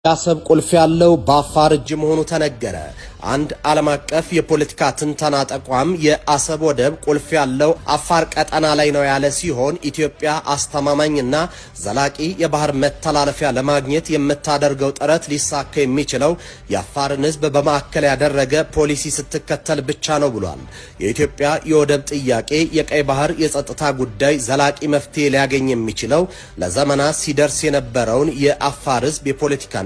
ያሰብ ቁልፍ ያለው በአፋር እጅ መሆኑ ተነገረ። አንድ ዓለም አቀፍ የፖለቲካ ትንተና ተቋም የአሰብ ወደብ ቁልፍ ያለው አፋር ቀጠና ላይ ነው ያለ ሲሆን ኢትዮጵያ አስተማማኝና ዘላቂ የባህር መተላለፊያ ለማግኘት የምታደርገው ጥረት ሊሳካ የሚችለው የአፋርን ሕዝብ በማዕከል ያደረገ ፖሊሲ ስትከተል ብቻ ነው ብሏል። የኢትዮጵያ የወደብ ጥያቄ የቀይ ባህር የጸጥታ ጉዳይ ዘላቂ መፍትሄ ሊያገኝ የሚችለው ለዘመናት ሲደርስ የነበረውን የአፋር ሕዝብ የፖለቲካ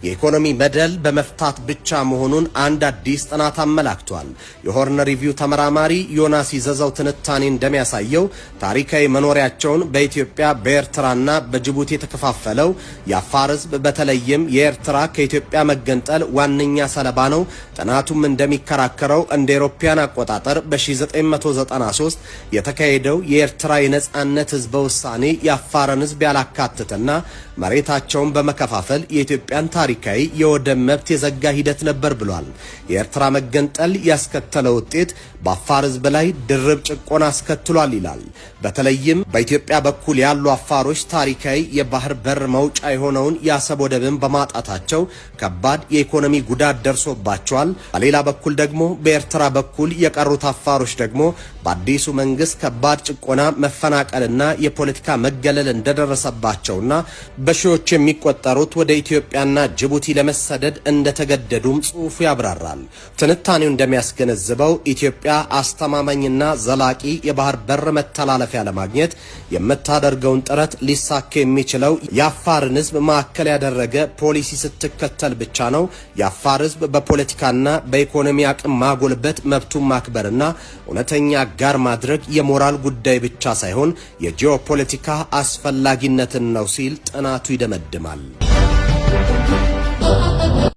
የኢኮኖሚ መደል በመፍታት ብቻ መሆኑን አንድ አዲስ ጥናት አመላክቷል። የሆርን ሪቪው ተመራማሪ ዮናስ ይዘዘው ትንታኔ እንደሚያሳየው ታሪካዊ መኖሪያቸውን በኢትዮጵያ በኤርትራና በጅቡቲ የተከፋፈለው የአፋር ሕዝብ በተለይም የኤርትራ ከኢትዮጵያ መገንጠል ዋነኛ ሰለባ ነው። ጥናቱም እንደሚከራከረው እንደ አውሮፓውያን አቆጣጠር በ1993 የተካሄደው የኤርትራ የነጻነት ህዝበ ውሳኔ የአፋርን ሕዝብ ያላካተተና መሬታቸውን በመከፋፈል የኢትዮጵያን ታሪካዊ የወደብ መብት የዘጋ ሂደት ነበር ብሏል። የኤርትራ መገንጠል ያስከተለው ውጤት በአፋር ሕዝብ ላይ ድርብ ጭቆና አስከትሏል ይላል። በተለይም በኢትዮጵያ በኩል ያሉ አፋሮች ታሪካዊ የባህር በር መውጫ የሆነውን የአሰብ ወደብን በማጣታቸው ከባድ የኢኮኖሚ ጉዳት ደርሶባቸዋል። በሌላ በኩል ደግሞ በኤርትራ በኩል የቀሩት አፋሮች ደግሞ በአዲሱ መንግስት ከባድ ጭቆና፣ መፈናቀልና የፖለቲካ መገለል እንደደረሰባቸውና በሺዎች የሚቆጠሩት ወደ ኢትዮጵያና ጅቡቲ ለመሰደድ እንደተገደዱም ጽሑፉ ያብራራል። ትንታኔው እንደሚያስገነዝበው ኢትዮጵያ አስተማማኝና ዘላቂ የባህር በር መተላለፊያ ለማግኘት የምታደርገውን ጥረት ሊሳካ የሚችለው የአፋርን ሕዝብ ማዕከል ያደረገ ፖሊሲ ስትከተል ብቻ ነው። የአፋር ሕዝብ በፖለቲካና በኢኮኖሚ አቅም ማጎልበት፣ መብቱን ማክበርና እውነተኛ አጋር ማድረግ የሞራል ጉዳይ ብቻ ሳይሆን የጂኦፖለቲካ አስፈላጊነትን ነው ሲል ጥናቱ ይደመድማል።